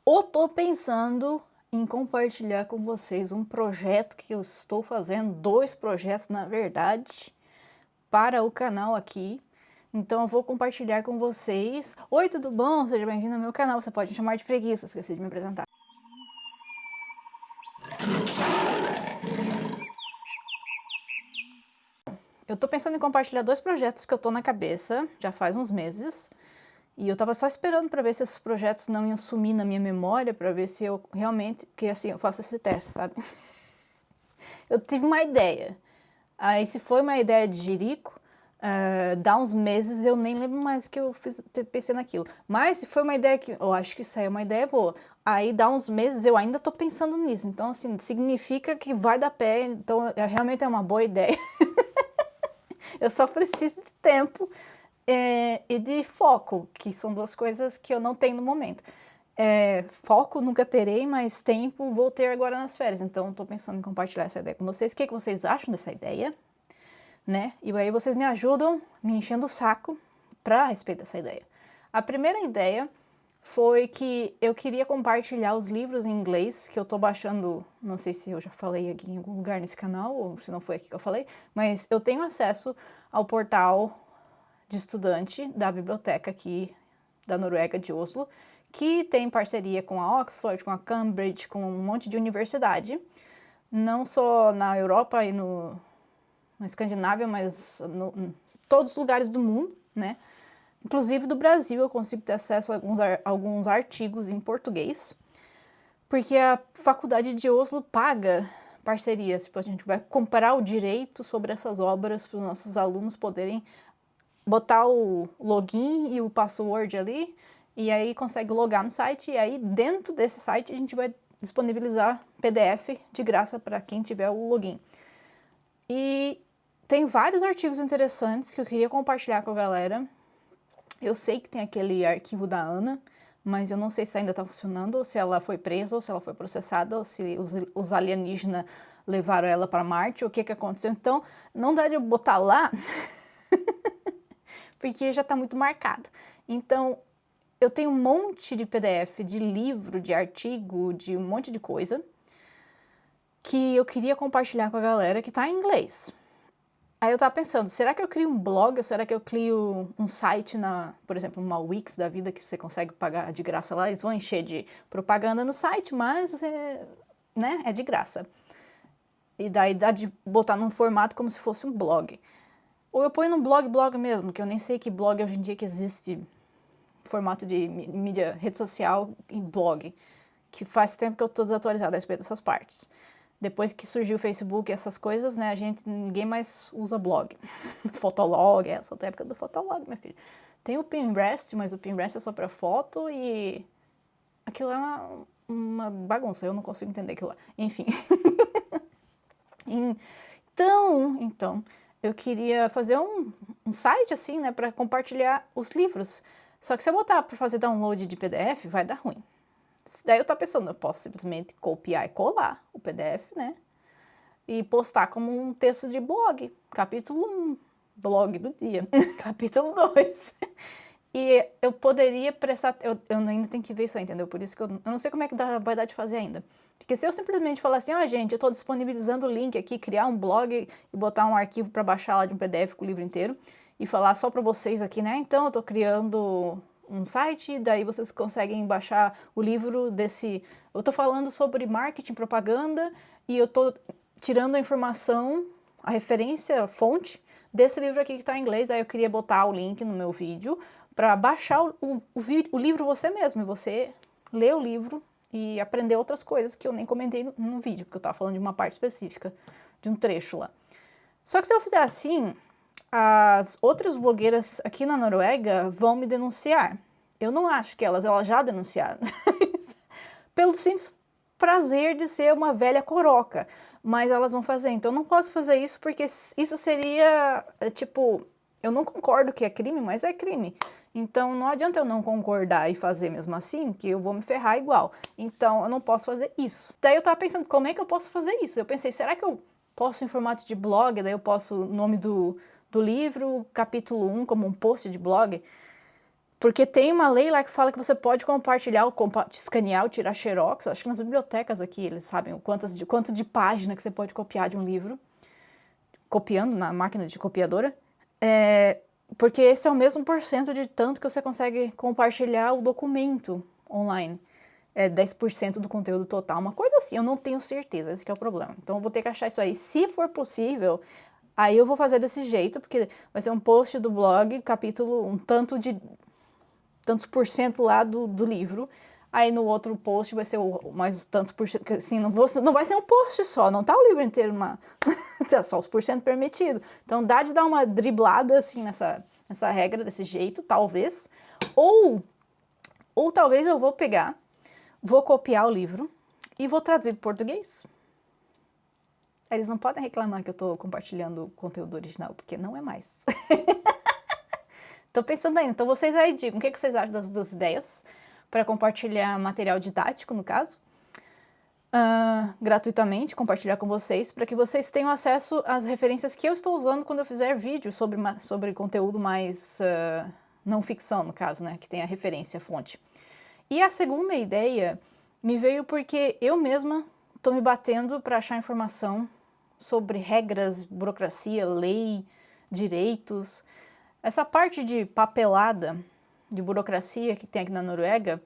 Eu tô pensando em compartilhar com vocês um projeto que eu estou fazendo, 2 projetos na verdade, para o canal aqui. Então eu vou compartilhar com vocês. Oi, tudo bom? Seja bem-vindo ao meu canal, você pode me chamar de Preguiça, esqueci de me apresentar. Eu tô pensando em compartilhar 2 projetos que eu tô na cabeça, já faz uns meses. E eu tava só esperando pra ver se esses projetos não iam sumir na minha memória, pra ver se eu realmente... Porque assim, eu faço esse teste, sabe? Eu tive uma ideia. Aí se foi uma ideia de jirico, dá uns meses eu nem lembro mais que eu pensei naquilo. Mas se foi uma ideia que... Eu acho que isso aí é uma ideia boa. Aí dá uns meses eu ainda tô pensando nisso. Então assim, significa que vai dar pé, então realmente é uma boa ideia. Eu só preciso de tempo e de foco, que são 2 coisas que eu não tenho no momento. Foco nunca terei, mas tempo vou ter agora nas férias. Então estou pensando em compartilhar essa ideia com vocês. O que vocês acham dessa ideia? Né? E aí vocês me ajudam me enchendo o saco a respeito dessa ideia. A primeira ideia foi que eu queria compartilhar os livros em inglês que eu tô baixando, não sei se eu já falei aqui em algum lugar nesse canal, ou se não foi aqui que eu falei, mas eu tenho acesso ao portal de estudante da biblioteca aqui da Noruega, de Oslo, que tem parceria com a Oxford, com a Cambridge, com um monte de universidade, não só na Europa e na Escandinávia, mas em todos os lugares do mundo, né? Inclusive do Brasil eu consigo ter acesso a alguns artigos em português, porque a faculdade de Oslo paga parcerias, tipo, a gente vai comprar o direito sobre essas obras para os nossos alunos poderem botar o login e o password ali, e aí consegue logar no site, e aí dentro desse site a gente vai disponibilizar PDF de graça para quem tiver o login. E tem vários artigos interessantes que eu queria compartilhar com a galera. Eu sei que tem aquele arquivo da Ana, mas eu não sei se ainda está funcionando, ou se ela foi presa, ou se ela foi processada, ou se os alienígenas levaram ela para Marte, ou o que aconteceu. Então, não dá de eu botar lá, porque já está muito marcado. Então, eu tenho um monte de PDF, de livro, de artigo, de um monte de coisa, que eu queria compartilhar com a galera que está em inglês. Aí eu tava pensando, será que eu crio um blog ou será que eu crio um site por exemplo, uma Wix da vida que você consegue pagar de graça lá? Eles vão encher de propaganda no site, mas né, é de graça. E daí dá de botar num formato como se fosse um blog. Ou eu ponho num blog mesmo, que eu nem sei que blog hoje em dia que existe, formato de mídia, rede social e blog, que faz tempo que eu tô desatualizada a respeito dessas partes. Depois que surgiu o Facebook e essas coisas, né, ninguém mais usa blog. Fotolog, essa outra época do Fotolog, minha filha. Tem o Pinterest, mas o Pinterest é só pra foto e... aquilo é uma bagunça, eu não consigo entender aquilo lá. Enfim. Então, eu queria fazer um site assim, né, pra compartilhar os livros. Só que se eu botar pra fazer download de PDF, vai dar ruim. Daí eu tô pensando, eu posso simplesmente copiar e colar o PDF, né? E postar como um texto de blog, capítulo 1, blog do dia, capítulo 2. E eu poderia prestar, eu ainda tenho que ver isso aí, entendeu? Por isso que eu não sei como é que vai dar de fazer ainda. Porque se eu simplesmente falar assim, ó, gente, eu tô disponibilizando o link aqui, criar um blog e botar um arquivo para baixar lá de um PDF com o livro inteiro, e falar só para vocês aqui, né? Então eu tô criando um site, daí vocês conseguem baixar o livro desse... Eu tô falando sobre marketing, propaganda, e eu tô tirando a informação, a referência, a fonte, desse livro aqui que tá em inglês. Aí eu queria botar o link no meu vídeo para baixar o livro você mesmo, e você ler o livro e aprender outras coisas que eu nem comentei no vídeo, porque eu tava falando de uma parte específica, de um trecho lá. Só que se eu fizer assim, as outras blogueiras aqui na Noruega vão me denunciar. Eu não acho que elas já denunciaram. Pelo simples prazer de ser uma velha coroca. Mas elas vão fazer. Então eu não posso fazer isso porque isso seria, tipo... Eu não concordo que é crime, mas é crime. Então não adianta eu não concordar e fazer mesmo assim, que eu vou me ferrar igual. Então eu não posso fazer isso. Daí eu tava pensando, como é que eu posso fazer isso? Eu pensei, será que eu posto em formato de blog? Daí eu posto o nome do livro, capítulo 1, como um post de blog. Porque tem uma lei lá que fala que você pode compartilhar, escanear ou tirar xerox. Acho que nas bibliotecas aqui eles sabem quanto de página que você pode copiar de um livro, copiando na máquina de copiadora. Porque esse é o mesmo porcento de tanto que você consegue compartilhar o documento online. É 10% do conteúdo total, uma coisa assim, eu não tenho certeza, esse que é o problema. Então eu vou ter que achar isso aí. Se for possível, aí eu vou fazer desse jeito, porque vai ser um post do blog, capítulo, tantos por cento lá do livro. Aí no outro post vai ser mais tantos por cento, assim, não vai ser um post só, não tá o livro inteiro, tá só os porcento permitido. Então dá de dar uma driblada, assim, nessa regra, desse jeito, talvez. Ou talvez eu vou copiar o livro e vou traduzir para português. Eles não podem reclamar que eu tô compartilhando o conteúdo original, porque não é mais. Tô pensando ainda, então vocês aí digam, o que vocês acham das duas ideias para compartilhar material didático, no caso, gratuitamente, compartilhar com vocês, para que vocês tenham acesso às referências que eu estou usando quando eu fizer vídeo sobre conteúdo mais não ficção, no caso, né, que tem a referência, a fonte. E a segunda ideia me veio porque eu mesma estou me batendo para achar informação sobre regras, burocracia, lei, direitos. Essa parte de papelada, de burocracia que tem aqui na Noruega,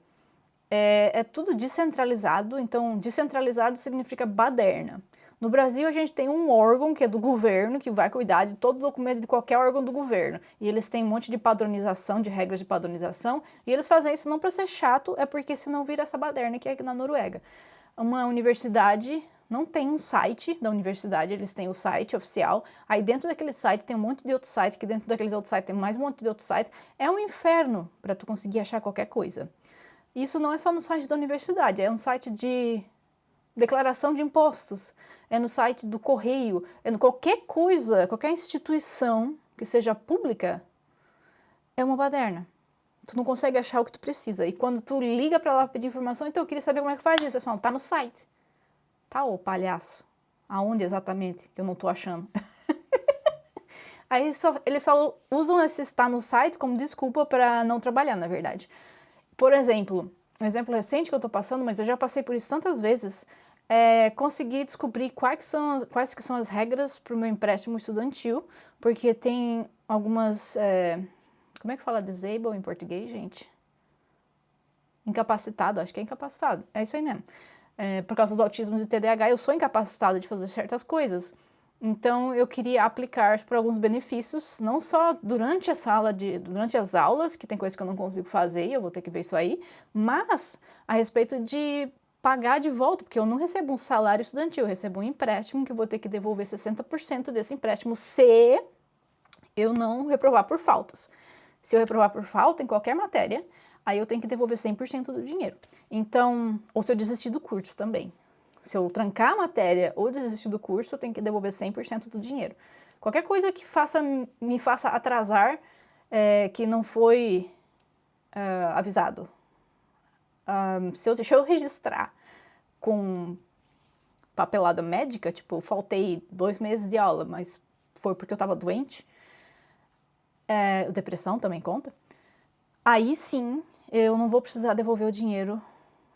é tudo descentralizado, então descentralizado significa baderna. No Brasil a gente tem um órgão que é do governo, que vai cuidar de todo documento de qualquer órgão do governo. E eles têm um monte de padronização, de regras de padronização, e eles fazem isso não para ser chato, é porque senão vira essa baderna que é aqui na Noruega. Uma universidade não tem um site da universidade, eles têm o site oficial, aí dentro daquele site tem um monte de outro site, que dentro daqueles outros sites tem mais um monte de outro site. É um inferno para tu conseguir achar qualquer coisa. Isso não é só no site da universidade, é um site de declaração de impostos, é no site do correio, é no qualquer coisa, qualquer instituição que seja pública, é uma baderna. Tu não consegue achar o que tu precisa. E quando tu liga para lá pedir informação, então eu queria saber como é que faz isso. Eu falo, tá no site. Tá, ô palhaço. Aonde exatamente? Que eu não tô achando. Aí eles só usam esse estar no site como desculpa para não trabalhar, na verdade. Por exemplo, um exemplo recente que eu tô passando, mas eu já passei por isso tantas vezes, conseguir descobrir quais que são as regras para o meu empréstimo estudantil, porque tem algumas... como é que fala disable em português, gente? Incapacitado, acho que é incapacitado. É isso aí mesmo. Por causa do autismo e do TDAH, eu sou incapacitada de fazer certas coisas. Então, eu queria aplicar para alguns benefícios, não só durante durante as aulas, que tem coisas que eu não consigo fazer e eu vou ter que ver isso aí, mas a respeito de pagar de volta, porque eu não recebo um salário estudantil, eu recebo um empréstimo que eu vou ter que devolver 60% desse empréstimo se eu não reprovar por faltas. Se eu reprovar por falta em qualquer matéria, aí eu tenho que devolver 100% do dinheiro. Então, ou se eu desistir do curso também. Se eu trancar a matéria ou desistir do curso, eu tenho que devolver 100% do dinheiro. Qualquer coisa que me faça atrasar, que não foi avisado. Se eu registrar com papelada médica, tipo, faltei 2 meses de aula, mas foi porque eu estava doente, depressão também conta, aí sim eu não vou precisar devolver o dinheiro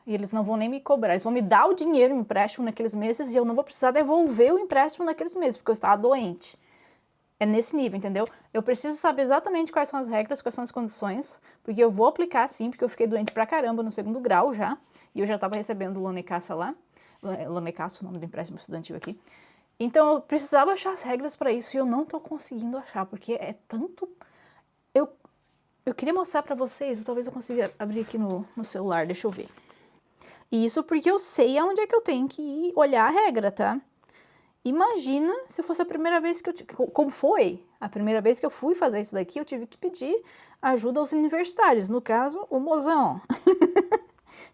e eles não vão nem me cobrar, eles vão me dar o dinheiro, o empréstimo naqueles meses e eu não vou precisar devolver o empréstimo naqueles meses, porque eu estava doente. É nesse nível, entendeu? Eu preciso saber exatamente quais são as regras, quais são as condições, porque eu vou aplicar sim, porque eu fiquei doente pra caramba no 2º grau já, e eu já estava recebendo o Lonecassa lá, Lonecassa, o nome do empréstimo estudantil aqui. Então eu precisava achar as regras para isso e eu não tô conseguindo achar, porque é tanto... Eu queria mostrar pra vocês, talvez eu consiga abrir aqui no celular, deixa eu ver. Isso porque eu sei aonde é que eu tenho que ir olhar a regra, tá? Imagina se fosse a primeira vez que como foi a primeira vez que eu fui fazer isso daqui, eu tive que pedir ajuda aos universitários, no caso, o mozão.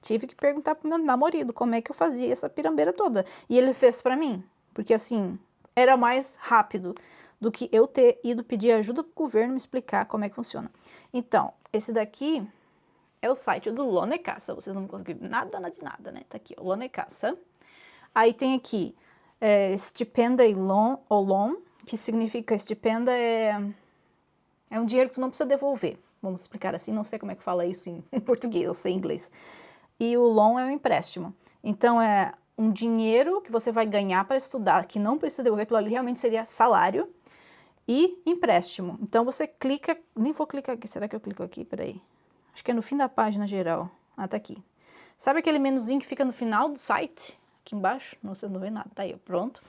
Tive que perguntar pro meu namorado como é que eu fazia essa pirambeira toda. E ele fez pra mim, porque assim, era mais rápido do que eu ter ido pedir ajuda pro governo me explicar como é que funciona. Então, esse daqui é o site do Lonecassa, vocês não vão conseguir nada de nada, né? Tá aqui, o Lonecassa. Aí tem aqui, Stipenda e Loan, que significa stipenda é um dinheiro que tu não precisa devolver. vamos explicar assim, não sei como é que fala isso em português, eu sei inglês. E o loan é um empréstimo. Então, é um dinheiro que você vai ganhar para estudar, que não precisa devolver, aquilo ali realmente seria salário e empréstimo. Então, você clica, nem vou clicar aqui, será que eu clico aqui? Peraí. Acho que é no fim da página geral. Ah, tá aqui. Sabe aquele menuzinho que fica no final do site? Aqui embaixo? Não, você não vê nada. Tá aí, pronto.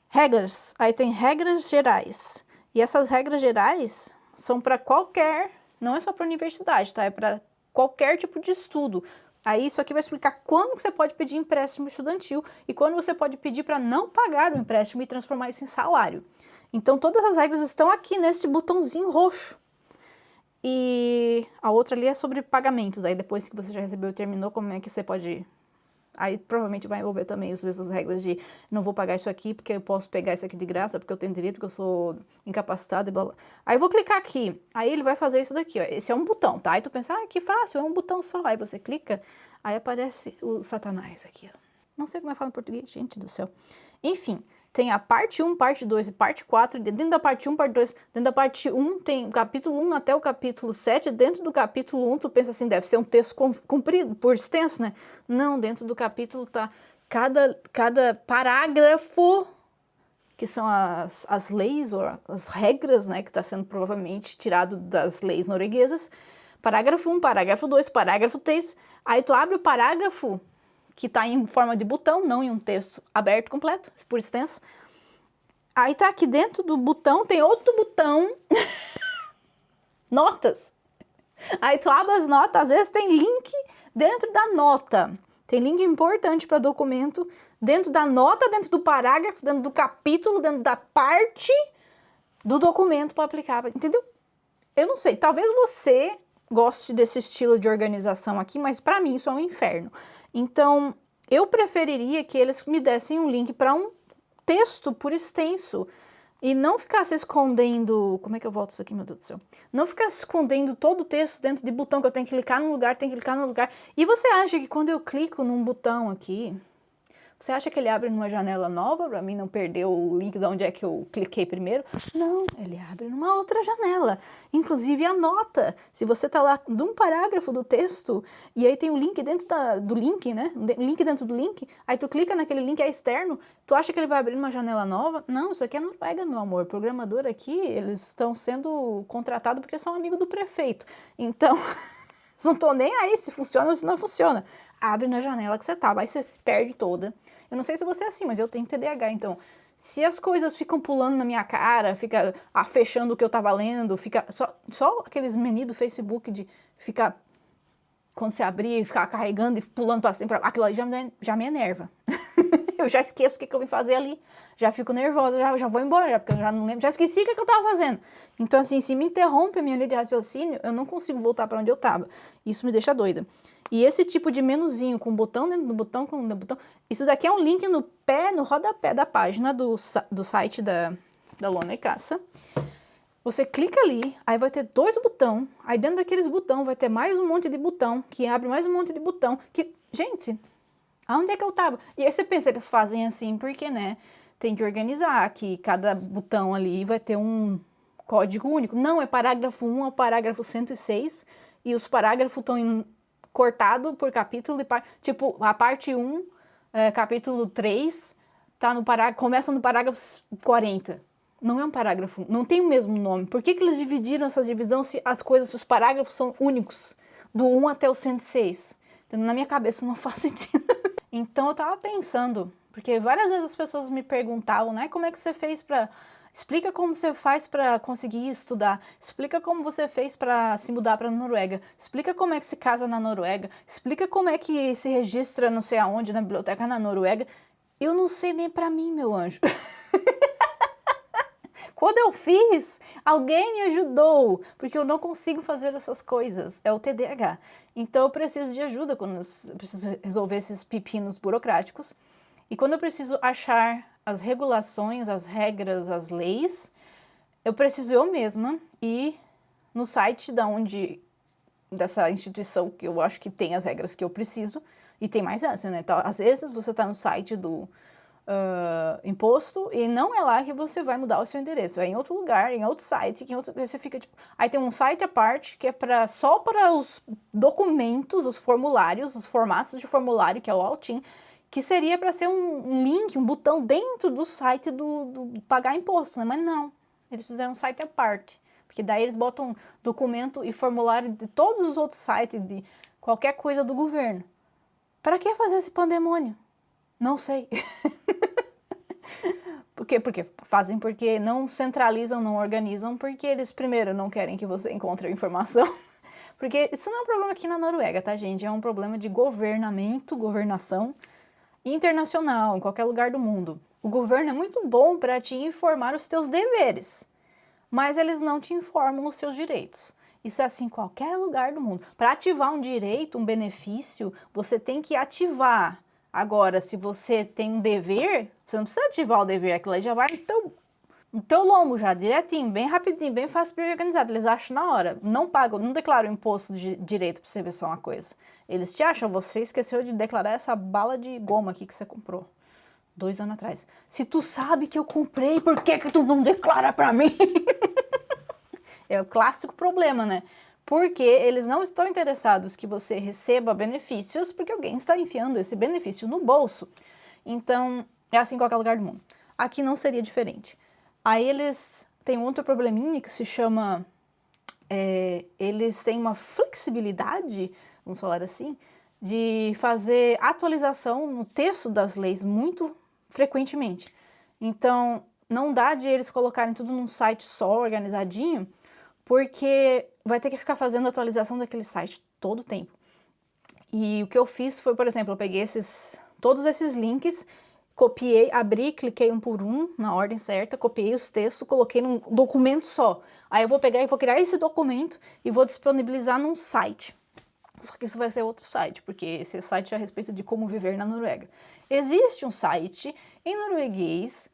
Regras. Aí tem regras gerais. E essas regras gerais são para qualquer, não é só para universidade, tá? É para qualquer tipo de estudo. Aí isso aqui vai explicar quando você pode pedir empréstimo estudantil e quando você pode pedir para não pagar o empréstimo e transformar isso em salário. Então todas as regras estão aqui neste botãozinho roxo. E a outra ali é sobre pagamentos. Aí depois que você já recebeu e terminou, como é que você pode... Aí provavelmente vai envolver também as mesmas regras de não vou pagar isso aqui porque eu posso pegar isso aqui de graça, porque eu tenho direito, porque eu sou incapacitado e blá blá. Aí eu vou clicar aqui, aí ele vai fazer isso daqui, ó. Esse é um botão, tá? Aí tu pensa, ah, que fácil, é um botão só. Aí você clica, aí aparece o Satanás aqui, ó. Não sei como é que fala em português, gente do céu. Enfim, tem a parte 1, parte 2 e parte 4. Dentro da parte 1, parte 2, dentro da parte 1 tem o capítulo 1 até o capítulo 7. Dentro do capítulo 1, tu pensa assim, deve ser um texto comprido, por extenso, né? Não, dentro do capítulo tá cada parágrafo, que são as leis, ou as regras, né? Que está sendo provavelmente tirado das leis norueguesas. Parágrafo 1, parágrafo 2, parágrafo 3. Aí tu abre o parágrafo que está em forma de botão, não em um texto aberto completo, por extenso. Aí tá aqui dentro do botão, tem outro botão, notas. Aí tu abre as notas, às vezes tem link dentro da nota. Tem link importante para documento, dentro da nota, dentro do parágrafo, dentro do capítulo, dentro da parte do documento para aplicar, entendeu? Eu não sei, talvez você goste desse estilo de organização aqui, mas para mim isso é um inferno. Então, eu preferiria que eles me dessem um link para um texto por extenso e não ficasse escondendo... Como é que eu volto isso aqui, meu Deus do céu? Não ficasse escondendo todo o texto dentro de botão que eu tenho que clicar num lugar, tenho que clicar num lugar. E você acha que quando eu clico num botão aqui... Você acha que ele abre numa janela nova para mim não perder o link de onde é que eu cliquei primeiro? Não, ele abre numa outra janela. Inclusive anota. Se você tá lá de um parágrafo do texto e aí tem o link dentro do link, né? Link dentro do link. Aí tu clica naquele link, é externo. Tu acha que ele vai abrir numa janela nova? Não, isso aqui é Noruega, meu amor. Programador aqui, eles estão sendo contratados porque são amigos do prefeito. Então... Não tô nem aí se funciona ou se não funciona. Abre na janela que você tá, aí você se perde toda. Eu não sei se você é assim, mas eu tenho TDAH, então... Se as coisas ficam pulando na minha cara, fica fechando o que eu tava lendo, fica... Só aqueles menu do Facebook de ficar... Quando você abrir, ficar carregando e pulando pra cima, aquilo aí já me enerva. Eu já esqueço o que eu vim fazer ali, já fico nervosa, já vou embora, porque eu já não lembro, já esqueci o que eu tava fazendo. Então, assim, se me interrompe a minha linha de raciocínio, eu não consigo voltar para onde eu tava. Isso me deixa doida. E esse tipo de menuzinho, com botão dentro do botão, com dentro do botão, isso daqui é um link no rodapé da página do site da Lona e Caça. Você clica ali, aí vai ter 2 botões, aí dentro daqueles botões vai ter mais um monte de botão, que abre mais um monte de botão, que... Gente... Aonde é que eu tava? E aí você pensa, eles fazem assim, porque, né, tem que organizar, que cada botão ali vai ter um código único. Não, é parágrafo 1 ao parágrafo 106, e os parágrafos estão cortados por capítulo, tipo, a parte 1, capítulo 3, tá começa no parágrafo 40. Não é um parágrafo, não tem o mesmo nome. Por que eles dividiram essa divisão se os parágrafos são únicos, do 1 até o 106? Na minha cabeça não faz sentido. Então eu tava pensando, porque várias vezes as pessoas me perguntavam, né, como é que você fez pra... Explica como você faz pra conseguir estudar, explica como você fez pra se mudar pra Noruega, explica como é que se casa na Noruega, explica como é que se registra não sei aonde na biblioteca na Noruega. Eu não sei nem pra mim, meu anjo. Quando eu fiz, alguém me ajudou, porque eu não consigo fazer essas coisas, é o TDAH. Então eu preciso de ajuda quando eu preciso resolver esses pepinos burocráticos. E quando eu preciso achar as regulações, as regras, as leis, eu preciso eu mesma ir no site dessa instituição que eu acho que tem as regras que eu preciso, e tem mais essa, né? Então, às vezes você está no site do imposto, e não é lá que você vai mudar o seu endereço, é em outro lugar, em outro site, que em outro, você fica tipo... Aí tem um site à parte que é só para os documentos, os formulários, os formatos de formulário, que é o Altin, que seria para ser um link, um botão dentro do site do pagar imposto, né? Mas não, eles fizeram um site à parte, porque daí eles botam documento e formulário de todos os outros sites, de qualquer coisa do governo. Para que fazer esse pandemônio? Não sei. Por quê? Porque não centralizam, não organizam, porque eles, primeiro, não querem que você encontre a informação. Porque isso não é um problema aqui na Noruega, tá, gente? É um problema de governamento, governação internacional, em qualquer lugar do mundo. O governo é muito bom para te informar os teus deveres, mas eles não te informam os seus direitos. Isso é assim em qualquer lugar do mundo. Para ativar um direito, um benefício, você tem que ativar. Agora, se você tem um dever, você não precisa ativar o dever, aquilo aí já vai no teu lombo já, direitinho, bem rapidinho, bem fácil, bem organizado. Eles acham na hora, não pagam, não declaram imposto de direito para você ver só uma coisa. Eles te acham, você esqueceu de declarar essa bala de goma aqui que você comprou 2 anos atrás. Se tu sabe que eu comprei, por que tu não declara para mim? É o clássico problema, né? Porque eles não estão interessados que você receba benefícios, porque alguém está enfiando esse benefício no bolso. Então, é assim em qualquer lugar do mundo. Aqui não seria diferente. Aí eles têm outro probleminha que se chama... eles têm uma flexibilidade, vamos falar assim, de fazer atualização no texto das leis muito frequentemente. Então, não dá de eles colocarem tudo num site só, organizadinho, porque vai ter que ficar fazendo atualização daquele site todo o tempo. E o que eu fiz foi, por exemplo, eu peguei todos esses links, copiei, abri, cliquei um por um, na ordem certa, copiei os textos, coloquei num documento só. Aí eu vou pegar e vou criar esse documento e vou disponibilizar num site. Só que isso vai ser outro site, porque esse site é a respeito de como viver na Noruega. Existe um site em norueguês,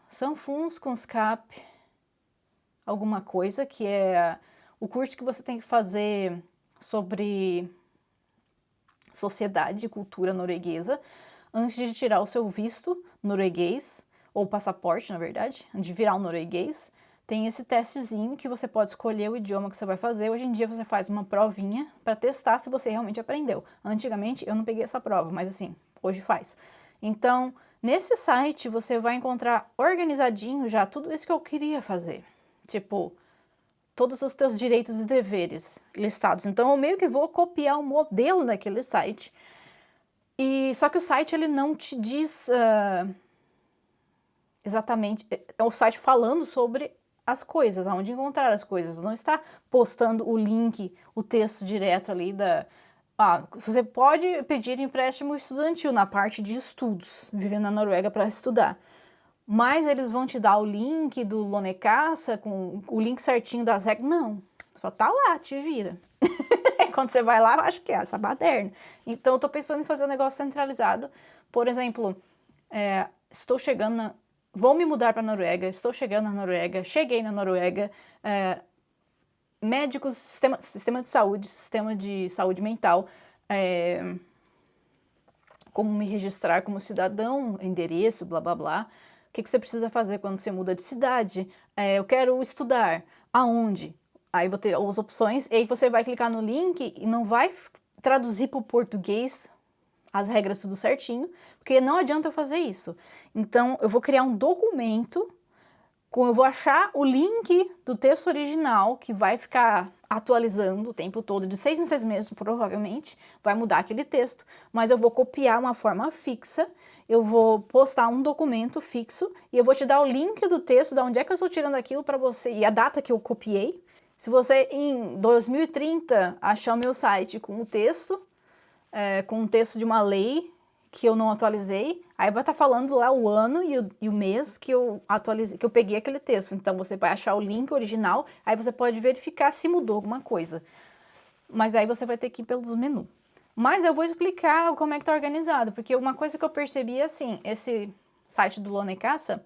Samfunnskunnskap, alguma coisa, que é o curso que você tem que fazer sobre sociedade e cultura norueguesa antes de tirar o seu visto norueguês, ou passaporte, na verdade, antes de virar um norueguês. Tem esse testezinho que você pode escolher o idioma que você vai fazer. Hoje em dia você faz uma provinha para testar se você realmente aprendeu. Antigamente eu não peguei essa prova, mas assim, hoje faz. Então, nesse site você vai encontrar organizadinho já tudo isso que eu queria fazer. Tipo, todos os teus direitos e deveres listados. Então, eu meio que vou copiar o modelo daquele site. Só que o site, ele não te diz exatamente... É o site falando sobre as coisas, aonde encontrar as coisas. Não está postando o link, o texto direto ali da... você pode pedir empréstimo estudantil na parte de estudos, vivendo na Noruega para estudar. Mas eles vão te dar o link do Lånekassa, com o link certinho das regras. Não, só tá lá, te vira. Quando você vai lá, eu acho que é essa baderna. Então, eu tô pensando em fazer um negócio centralizado. Por exemplo, estou chegando vou me mudar para a Noruega, estou chegando na Noruega, cheguei na Noruega, médicos, sistema de saúde mental, como me registrar como cidadão, endereço, blá, blá, blá. O que você precisa fazer quando você muda de cidade? Eu quero estudar. Aonde? Aí vou ter as opções, e aí você vai clicar no link e não vai traduzir para o português as regras tudo certinho, porque não adianta eu fazer isso. Então, eu vou criar um documento, eu vou achar o link do texto original, que vai ficar atualizando o tempo todo, de 6 em 6 meses, provavelmente, vai mudar aquele texto, mas eu vou copiar uma forma fixa, eu vou postar um documento fixo, e eu vou te dar o link do texto, de onde é que eu estou tirando aquilo para você, e a data que eu copiei. Se você, em 2030, achar o meu site com o texto, com um texto de uma lei que eu não atualizei, aí vai estar falando lá o ano e o mês que eu atualizei, que eu peguei aquele texto. Então você vai achar o link original, aí você pode verificar se mudou alguma coisa. Mas aí você vai ter que ir pelos menus. Mas eu vou explicar como é que tá organizado, porque uma coisa que eu percebi é assim, esse site do Lånekassa,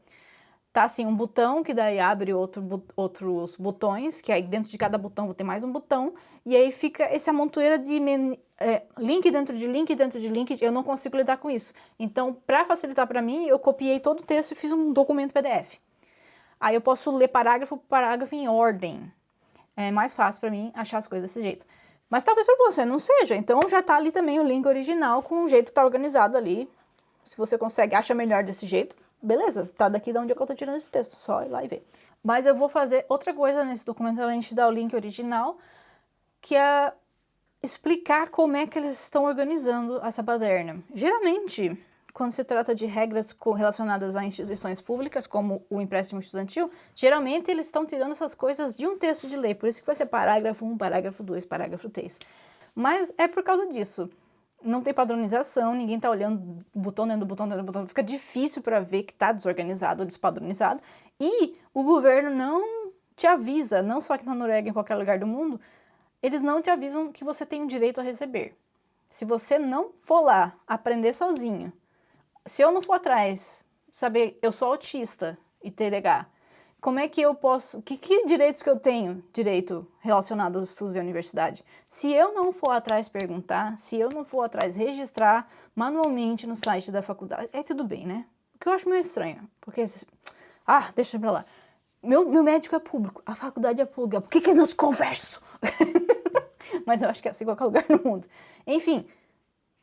tá assim, um botão que daí abre outros botões, que aí dentro de cada botão vai ter mais um botão, e aí fica essa montoeira de link dentro de link dentro de link, eu não consigo lidar com isso. Então, para facilitar para mim, eu copiei todo o texto e fiz um documento PDF. Aí eu posso ler parágrafo por parágrafo em ordem. É mais fácil para mim achar as coisas desse jeito. Mas talvez para você não seja, então já tá ali também o link original com o jeito que tá organizado ali. Se você consegue, acha melhor desse jeito, beleza, tá daqui de onde eu tô tirando esse texto, só ir lá e ver. Mas eu vou fazer outra coisa nesse documento, além de dar o link original, que é explicar como é que eles estão organizando essa baderna. Geralmente, quando se trata de regras relacionadas a instituições públicas, como o empréstimo estudantil, geralmente eles estão tirando essas coisas de um texto de lei, por isso que vai ser parágrafo 1, parágrafo 2, parágrafo 3. Mas é por causa disso. Não tem padronização, ninguém tá olhando botão dentro do botão dentro do botão, fica difícil para ver que tá desorganizado ou despadronizado, e o governo não te avisa, não só aqui na Noruega, em qualquer lugar do mundo, eles não te avisam que você tem o direito a receber. Se você não for lá aprender sozinho, se eu não for atrás, saber, eu sou autista e TDAH, como é que eu posso, que direitos que eu tenho, direito relacionado aos estudos e à universidade? Se eu não for atrás perguntar, se eu não for atrás registrar manualmente no site da faculdade, tudo bem, né? O que eu acho meio estranho, porque, deixa pra lá. Meu médico é público, a faculdade é pública, por que eles não se conversam? Mas eu acho que é assim em qualquer lugar do mundo. Enfim,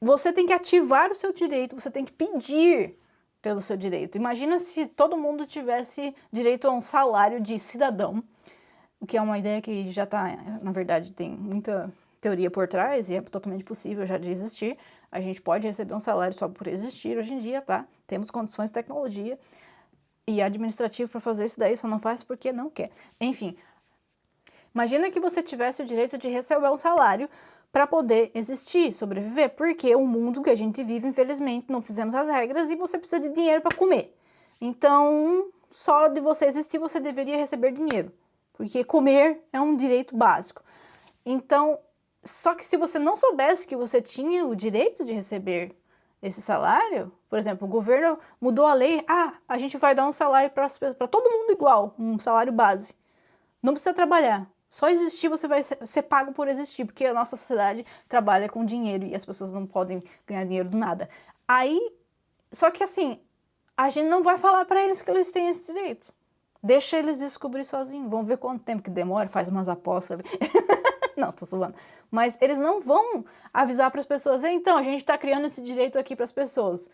você tem que ativar o seu direito, você tem que pedir pelo seu direito. Imagina se todo mundo tivesse direito a um salário de cidadão, o que é uma ideia que já está, na verdade, tem muita teoria por trás e é totalmente possível já de existir. A gente pode receber um salário só por existir hoje em dia, tá? Temos condições de tecnologia e administrativo para fazer isso daí, só não faz porque não quer. Enfim, imagina que você tivesse o direito de receber um salário para poder existir, sobreviver, porque o mundo que a gente vive, infelizmente, não fizemos as regras e você precisa de dinheiro para comer. Então, só de você existir, você deveria receber dinheiro, porque comer é um direito básico. Então, só que se você não soubesse que você tinha o direito de receber esse salário, por exemplo, o governo mudou a lei, a gente vai dar um salário para todo mundo igual, um salário base. Não precisa trabalhar. Só existir você vai ser pago por existir, porque a nossa sociedade trabalha com dinheiro e as pessoas não podem ganhar dinheiro do nada. Aí, só que assim, a gente não vai falar para eles que eles têm esse direito. Deixa eles descobrir sozinhos. Vamos ver quanto tempo que demora, faz umas apostas. Não, tô zoando. Mas eles não vão avisar para as pessoas, então, a gente tá criando esse direito aqui para as pessoas.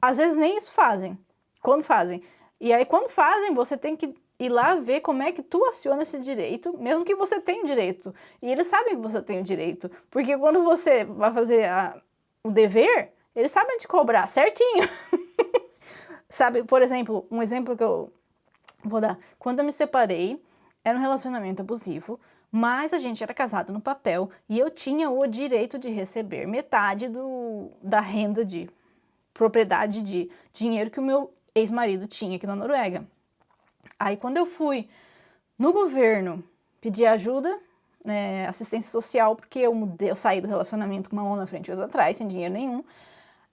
Às vezes nem isso fazem. Quando fazem. E aí, quando fazem, você tem que ir lá ver como é que tu aciona esse direito, mesmo que você tenha o direito. E eles sabem que você tem o direito. Porque quando você vai fazer o dever, eles sabem te cobrar certinho. Sabe, por exemplo, um exemplo que eu vou dar. Quando eu me separei, era um relacionamento abusivo, mas a gente era casado no papel e eu tinha o direito de receber metade da renda de propriedade de dinheiro que o meu ex-marido tinha aqui na Noruega. Aí quando eu fui no governo pedir ajuda, assistência social, porque eu saí do relacionamento com uma mão na frente e outra atrás, sem dinheiro nenhum,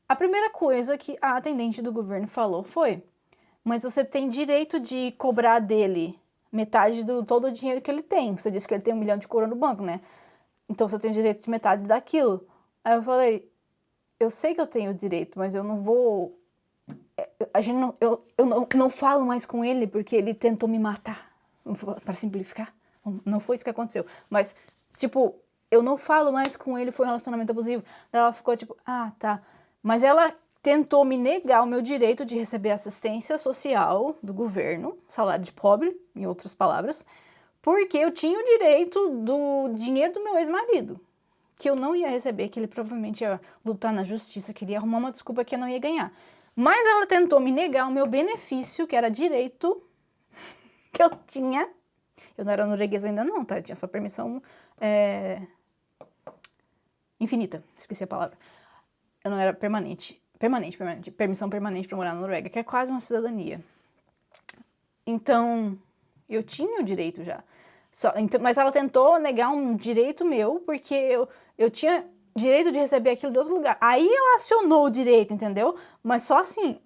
a primeira coisa que a atendente do governo falou foi: mas você tem direito de cobrar dele metade do todo o dinheiro que ele tem. Você disse que ele tem 1 milhão de coroa no banco, né? Então você tem direito de metade daquilo. Aí eu falei: eu sei que eu tenho direito, mas eu não vou... eu não falo mais com ele porque ele tentou me matar. Para simplificar, não foi isso que aconteceu. Mas, tipo, eu não falo mais com ele, foi um relacionamento abusivo. Daí ela ficou tipo, tá. Mas ela tentou me negar o meu direito de receber assistência social do governo, salário de pobre, em outras palavras, porque eu tinha o direito do dinheiro do meu ex-marido, que eu não ia receber, que ele provavelmente ia lutar na justiça, queria arrumar uma desculpa que eu não ia ganhar. Mas ela tentou me negar o meu benefício, que era direito que eu tinha. Eu não era norueguesa ainda não, tá? Eu tinha só permissão infinita, esqueci a palavra. Eu não era permanente. Permissão permanente para morar na Noruega, que é quase uma cidadania. Então, eu tinha o direito já. Mas ela tentou negar um direito meu, porque eu tinha direito de receber aquilo de outro lugar. Aí ela acionou o direito, entendeu? Mas só assim.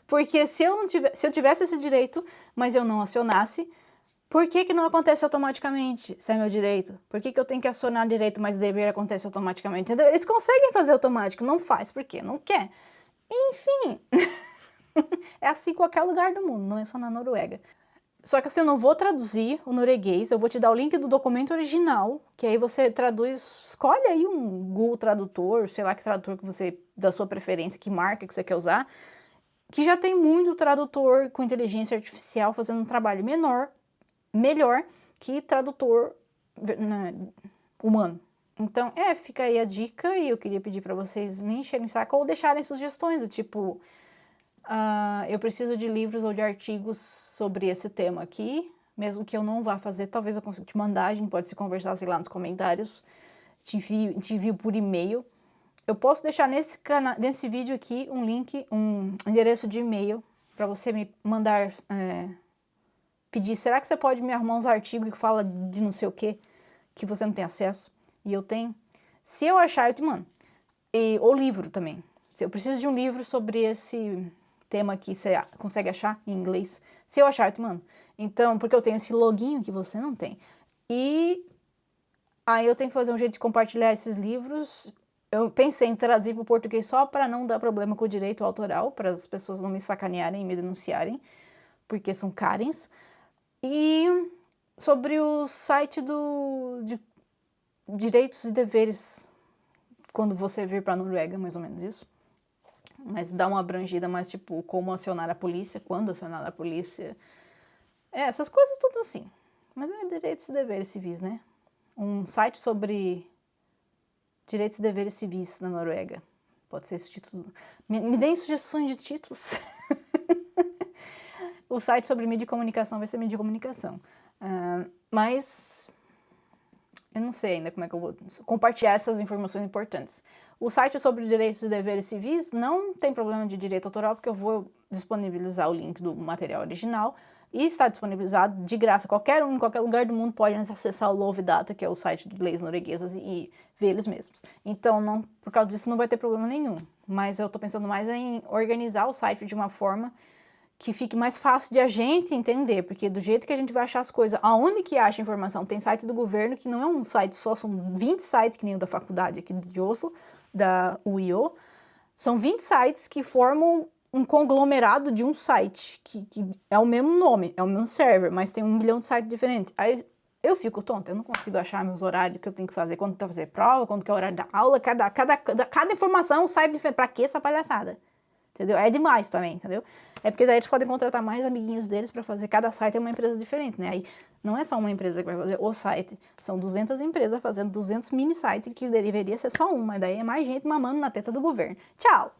Porque se eu tivesse esse direito, mas eu não acionasse, Por que que não acontece automaticamente, se é meu direito? Por que que eu tenho que acionar direito, mas dever acontece automaticamente? Entendeu? Eles conseguem fazer automático, não faz, por quê? Não quer. Enfim, é assim em qualquer lugar do mundo, não é só na Noruega. Só que assim, eu não vou traduzir o norueguês, eu vou te dar o link do documento original, que aí você traduz, escolhe aí um Google Tradutor, sei lá que tradutor que você, da sua preferência, que marca que você quer usar, que já tem muito tradutor com inteligência artificial fazendo um trabalho melhor que tradutor, né, humano. Então, fica aí a dica e eu queria pedir para vocês me encherem o saco ou deixarem sugestões, do tipo, eu preciso de livros ou de artigos sobre esse tema aqui, mesmo que eu não vá fazer, talvez eu consiga te mandar, a gente pode se conversar, sei lá, nos comentários, te envio por e-mail. Eu posso deixar nesse vídeo aqui um link, um endereço de e-mail para você me mandar, pedir, será que você pode me arrumar uns artigos que fala de não sei o que você não tem acesso e eu tenho? Se eu achar, eu te mando. Ou livro também. Se eu preciso de um livro sobre esse tema aqui, você consegue achar em inglês? Se eu achar, eu te mando. Então, porque eu tenho esse loginho que você não tem. E aí eu tenho que fazer um jeito de compartilhar esses livros. Eu pensei em traduzir para o português só para não dar problema com o direito autoral, para as pessoas não me sacanearem e me denunciarem, porque são Karens. E sobre o site de direitos e deveres, quando você vir para a Noruega, mais ou menos isso. Mas dá uma abrangida mais, tipo, como acionar a polícia, quando acionar a polícia. Essas coisas tudo assim. Mas é direitos e deveres civis, né? Um site sobre direitos e deveres civis na Noruega. Pode ser esse título. Me deem sugestões de títulos. O site sobre mídia e comunicação vai ser mídia e comunicação. Mas eu não sei ainda como é que eu vou compartilhar essas informações importantes. O site sobre direitos e deveres civis não tem problema de direito autoral, porque eu vou disponibilizar o link do material original e está disponibilizado de graça. Qualquer um, em qualquer lugar do mundo, pode acessar o Lovedata, que é o site de leis norueguesas, e ver eles mesmos. Então, não, por causa disso, não vai ter problema nenhum. Mas eu estou pensando mais em organizar o site de uma forma que fique mais fácil de a gente entender, porque do jeito que a gente vai achar as coisas, aonde que acha informação? Tem site do governo que não é um site só, são 20 sites, que nem o da faculdade aqui de Oslo, da UiO, são 20 sites que formam um conglomerado de um site, que é o mesmo nome, é o mesmo server, mas tem 1 milhão de sites diferentes. Aí eu fico tonta, eu não consigo achar meus horários que eu tenho que fazer, quando eu fazer prova, quando que é o horário da aula, cada informação é um site diferente. Pra que essa palhaçada? Entendeu? É demais também, entendeu? É porque daí eles podem contratar mais amiguinhos deles para fazer. Cada site é uma empresa diferente, né? Aí não é só uma empresa que vai fazer o site. São 200 empresas fazendo 200 mini sites, que deveria ser só uma. Daí é mais gente mamando na teta do governo. Tchau!